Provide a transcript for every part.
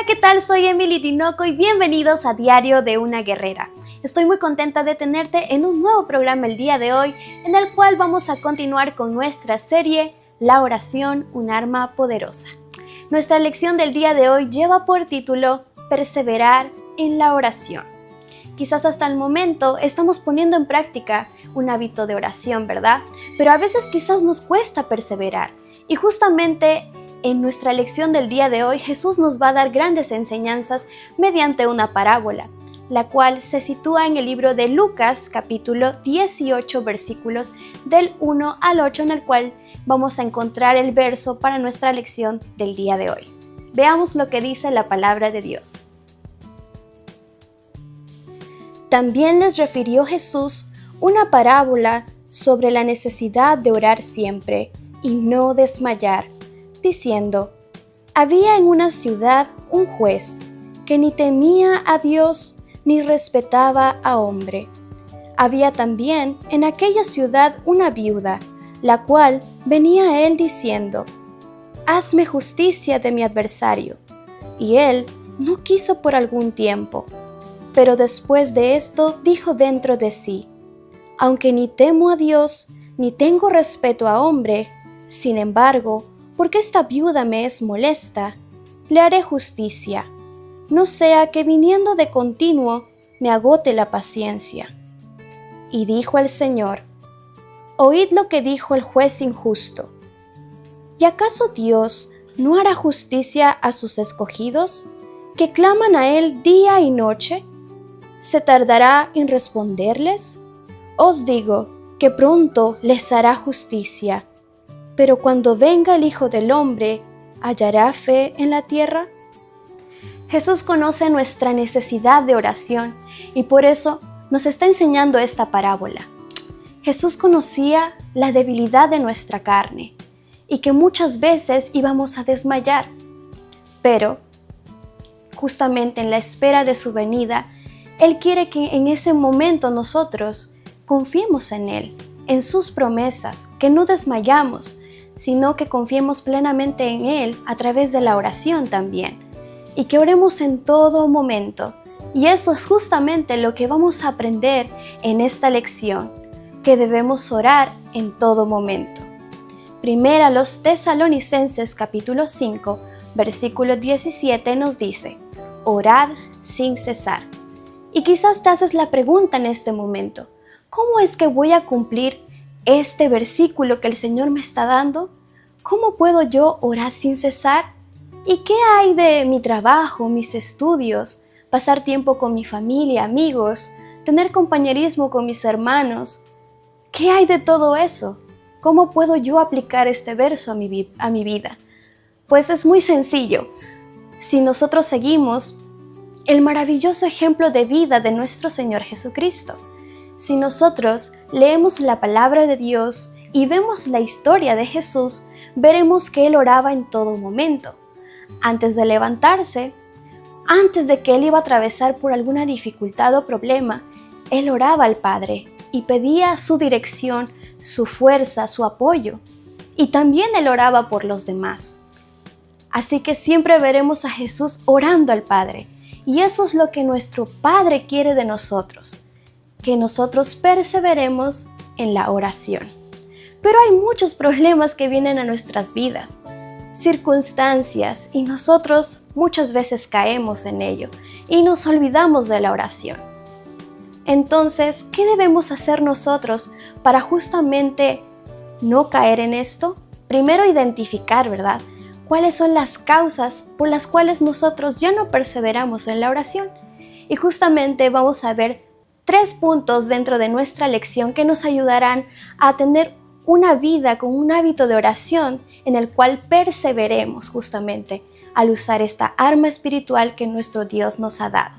¿Qué tal? Soy Emily Tinoco y bienvenidos a Diario de una Guerrera. Estoy muy contenta de tenerte en un nuevo programa el día de hoy, en el cual vamos a continuar con nuestra serie La oración, un arma poderosa. Nuestra lección del día de hoy lleva por título Perseverar en la oración. Quizás hasta el momento estamos poniendo en práctica un hábito de oración, ¿verdad? Pero a veces quizás nos cuesta perseverar. Y justamente en nuestra lección del día de hoy, Jesús nos va a dar grandes enseñanzas mediante una parábola, la cual se sitúa en el libro de Lucas, capítulo 18, versículos del 1 al 8, en el cual vamos a encontrar el verso para nuestra lección del día de hoy. Veamos lo que dice la palabra de Dios. También les refirió Jesús una parábola sobre la necesidad de orar siempre y no desmayar, diciendo: había en una ciudad un juez que ni temía a Dios ni respetaba a hombre. Había también en aquella ciudad una viuda, la cual venía a él diciendo: hazme justicia de mi adversario. Y él no quiso por algún tiempo. Pero después de esto dijo dentro de sí: aunque ni temo a Dios ni tengo respeto a hombre, sin embargo, porque esta viuda me es molesta, le haré justicia, no sea que viniendo de continuo me agote la paciencia. Y dijo el Señor: oíd lo que dijo el juez injusto. ¿Y acaso Dios no hará justicia a sus escogidos, que claman a Él día y noche? ¿Se tardará en responderles? Os digo que pronto les hará justicia. Pero cuando venga el Hijo del Hombre, ¿hallará fe en la tierra? Jesús conoce nuestra necesidad de oración y por eso nos está enseñando esta parábola. Jesús conocía la debilidad de nuestra carne y que muchas veces íbamos a desmayar, pero justamente en la espera de su venida, Él quiere que en ese momento nosotros confiemos en Él, en sus promesas, que no desmayamos, sino que confiemos plenamente en Él a través de la oración también, y que oremos en todo momento. Y eso es justamente lo que vamos a aprender en esta lección, que debemos orar en todo momento. Primera los Tesalonicenses capítulo 5, versículo 17 nos dice: orad sin cesar. Y quizás te haces la pregunta en este momento: ¿cómo es que voy a cumplir este versículo que el Señor me está dando? ¿Cómo puedo yo orar sin cesar? ¿Y qué hay de mi trabajo, mis estudios, pasar tiempo con mi familia, amigos, tener compañerismo con mis hermanos? ¿Qué hay de todo eso? ¿Cómo puedo yo aplicar este verso a mi vida? Pues es muy sencillo. Si nosotros seguimos el maravilloso ejemplo de vida de nuestro Señor Jesucristo, si nosotros leemos la palabra de Dios y vemos la historia de Jesús, veremos que Él oraba en todo momento. Antes de levantarse, antes de que Él iba a atravesar por alguna dificultad o problema, Él oraba al Padre y pedía su dirección, su fuerza, su apoyo. Y también Él oraba por los demás. Así que siempre veremos a Jesús orando al Padre. Y eso es lo que nuestro Padre quiere de nosotros, que nosotros perseveremos en la oración. Pero hay muchos problemas que vienen a nuestras vidas, circunstancias, y nosotros muchas veces caemos en ello y nos olvidamos de la oración. Entonces, ¿qué debemos hacer nosotros para justamente no caer en esto? Primero, identificar, ¿verdad?, cuáles son las causas por las cuales nosotros ya no perseveramos en la oración. Y justamente vamos a ver 3 puntos dentro de nuestra lección que nos ayudarán a tener una vida con un hábito de oración en el cual perseveremos justamente al usar esta arma espiritual que nuestro Dios nos ha dado.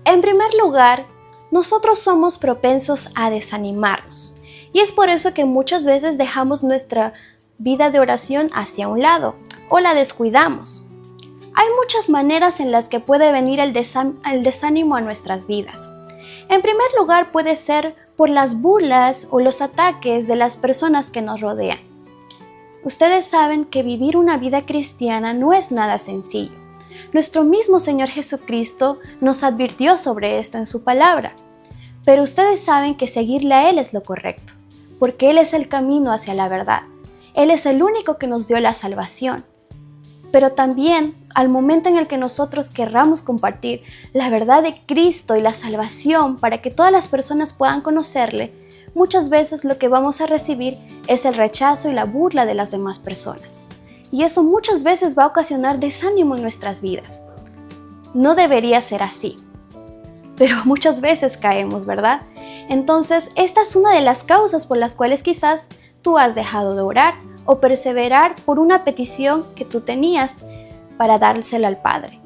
En primer lugar, nosotros somos propensos a desanimarnos y es por eso que muchas veces dejamos nuestra vida de oración hacia un lado o la descuidamos. Hay muchas maneras en las que puede venir el desánimo a nuestras vidas. En primer lugar, puede ser por las burlas o los ataques de las personas que nos rodean. Ustedes saben que vivir una vida cristiana no es nada sencillo. Nuestro mismo Señor Jesucristo nos advirtió sobre esto en su palabra. Pero ustedes saben que seguirle a Él es lo correcto, porque Él es el camino hacia la verdad. Él es el único que nos dio la salvación. Pero también, al momento en el que nosotros querramos compartir la verdad de Cristo y la salvación para que todas las personas puedan conocerle, muchas veces lo que vamos a recibir es el rechazo y la burla de las demás personas. Y eso muchas veces va a ocasionar desánimo en nuestras vidas. No debería ser así, pero muchas veces caemos, ¿verdad? Entonces, esta es una de las causas por las cuales quizás tú has dejado de orar o perseverar por una petición que tú tenías para dársela al Padre.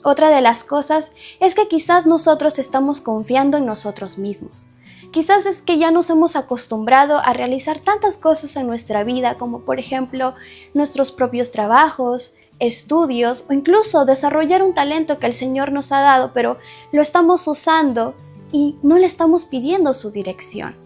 Otra de las cosas es que quizás nosotros estamos confiando en nosotros mismos. Quizás es que ya nos hemos acostumbrado a realizar tantas cosas en nuestra vida, como por ejemplo nuestros propios trabajos, estudios o incluso desarrollar un talento que el Señor nos ha dado, pero lo estamos usando y no le estamos pidiendo su dirección.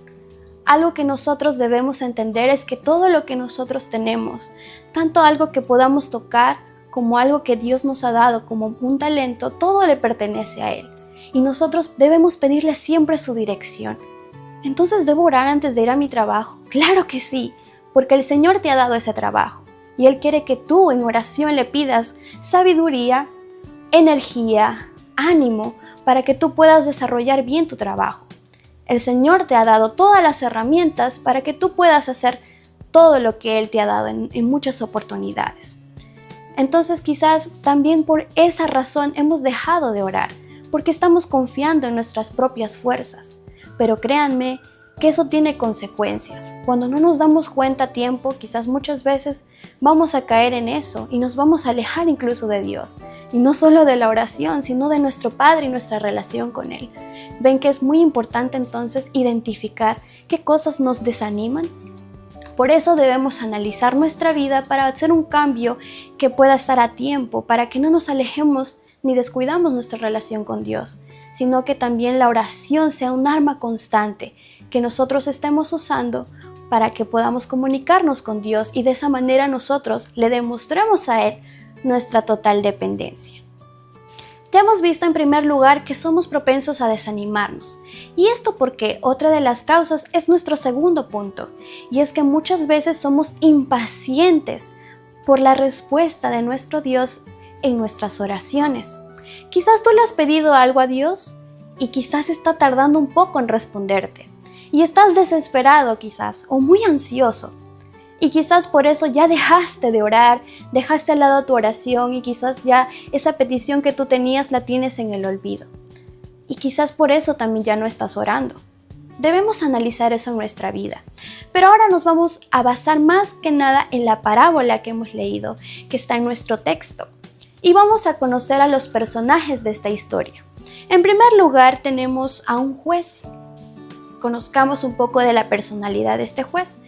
Algo que nosotros debemos entender es que todo lo que nosotros tenemos, tanto algo que podamos tocar como algo que Dios nos ha dado como un talento, todo le pertenece a Él. Y nosotros debemos pedirle siempre su dirección. ¿Entonces debo orar antes de ir a mi trabajo? Claro que sí, porque el Señor te ha dado ese trabajo. Y Él quiere que tú en oración le pidas sabiduría, energía, ánimo, para que tú puedas desarrollar bien tu trabajo. El Señor te ha dado todas las herramientas para que tú puedas hacer todo lo que Él te ha dado en muchas oportunidades. Entonces quizás también por esa razón hemos dejado de orar, porque estamos confiando en nuestras propias fuerzas. Pero créanme que eso tiene consecuencias. Cuando no nos damos cuenta a tiempo, quizás muchas veces vamos a caer en eso y nos vamos a alejar incluso de Dios. Y no solo de la oración, sino de nuestro Padre y nuestra relación con Él. Ven que es muy importante entonces identificar qué cosas nos desaniman. Por eso debemos analizar nuestra vida para hacer un cambio que pueda estar a tiempo, para que no nos alejemos ni descuidamos nuestra relación con Dios, sino que también la oración sea un arma constante que nosotros estemos usando para que podamos comunicarnos con Dios y de esa manera nosotros le demostremos a Él nuestra total dependencia. Ya hemos visto en primer lugar que somos propensos a desanimarnos. Y esto porque otra de las causas es nuestro segundo punto, y es que muchas veces somos impacientes por la respuesta de nuestro Dios en nuestras oraciones. Quizás tú le has pedido algo a Dios y quizás está tardando un poco en responderte. Y estás desesperado quizás o muy ansioso. Y quizás por eso ya dejaste de orar, dejaste al lado tu oración y quizás ya esa petición que tú tenías la tienes en el olvido. Y quizás por eso también ya no estás orando. Debemos analizar eso en nuestra vida. Pero ahora nos vamos a basar más que nada en la parábola que hemos leído, que está en nuestro texto. Y vamos a conocer a los personajes de esta historia. En primer lugar tenemos a un juez. Conozcamos un poco de la personalidad de este juez.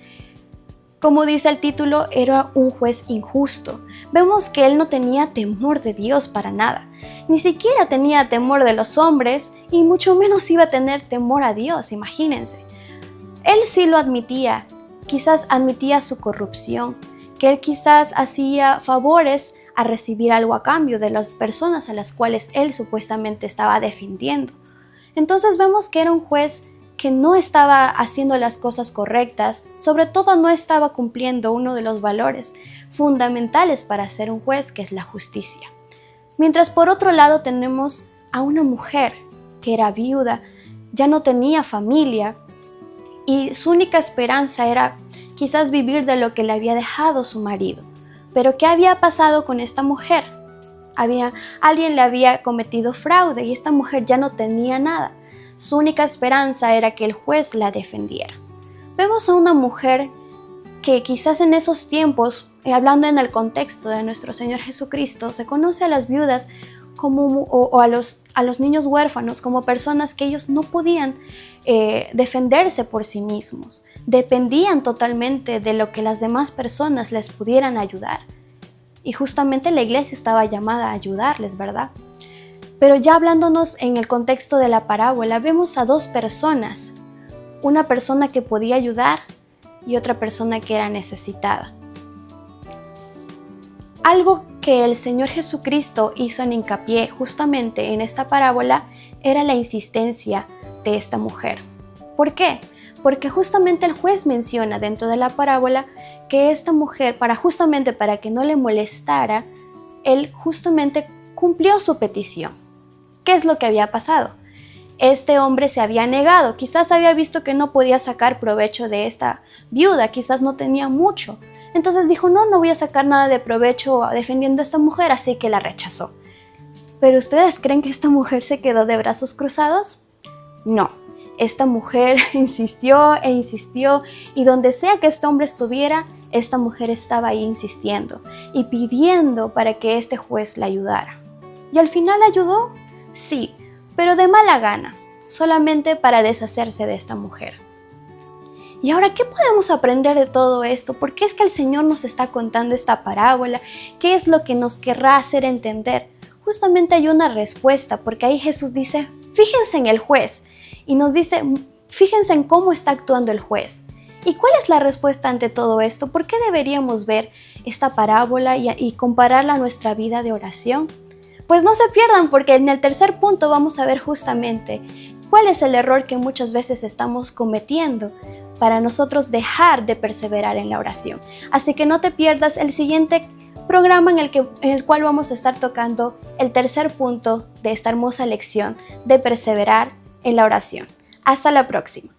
Como dice el título, era un juez injusto. Vemos que él no tenía temor de Dios para nada. Ni siquiera tenía temor de los hombres y mucho menos iba a tener temor a Dios, imagínense. Él sí lo admitía, quizás admitía su corrupción, que él quizás hacía favores a recibir algo a cambio de las personas a las cuales él supuestamente estaba defendiendo. Entonces vemos que era un juez que no estaba haciendo las cosas correctas, sobre todo no estaba cumpliendo uno de los valores fundamentales para ser un juez, que es la justicia. Mientras por otro lado tenemos a una mujer que era viuda, ya no tenía familia y su única esperanza era quizás vivir de lo que le había dejado su marido. Pero ¿qué había pasado con esta mujer? Alguien le había cometido fraude y esta mujer ya no tenía nada. Su única esperanza era que el juez la defendiera. Vemos a una mujer que quizás en esos tiempos, hablando en el contexto de nuestro Señor Jesucristo, se conoce a las viudas o a los niños huérfanos como personas que ellos no podían defenderse por sí mismos. Dependían totalmente de lo que las demás personas les pudieran ayudar. Y justamente la iglesia estaba llamada a ayudarles, ¿verdad? Pero ya hablándonos en el contexto de la parábola, vemos a dos personas. Una persona que podía ayudar y otra persona que era necesitada. Algo que el Señor Jesucristo hizo en hincapié justamente en esta parábola era la insistencia de esta mujer. ¿Por qué? Porque justamente el juez menciona dentro de la parábola que esta mujer, para que no le molestara, él justamente cumplió su petición. ¿Qué es lo que había pasado? Este hombre se había negado, quizás había visto que no podía sacar provecho de esta viuda, quizás no tenía mucho. Entonces dijo, no voy a sacar nada de provecho defendiendo a esta mujer, así que la rechazó. ¿Pero ustedes creen que esta mujer se quedó de brazos cruzados? No, esta mujer insistió e insistió, y donde sea que este hombre estuviera, esta mujer estaba ahí insistiendo y pidiendo para que este juez la ayudara. ¿Y al final ayudó? Sí, pero de mala gana, solamente para deshacerse de esta mujer. Y ahora, ¿qué podemos aprender de todo esto? ¿Por qué es que el Señor nos está contando esta parábola? ¿Qué es lo que nos querrá hacer entender? Justamente hay una respuesta, porque ahí Jesús dice, fíjense en el juez, y nos dice, fíjense en cómo está actuando el juez. ¿Y cuál es la respuesta ante todo esto? ¿Por qué deberíamos ver esta parábola y compararla a nuestra vida de oración? Pues no se pierdan, porque en el tercer punto vamos a ver justamente cuál es el error que muchas veces estamos cometiendo para nosotros dejar de perseverar en la oración. Así que no te pierdas el siguiente programa en el cual vamos a estar tocando el tercer punto de esta hermosa lección de perseverar en la oración. Hasta la próxima.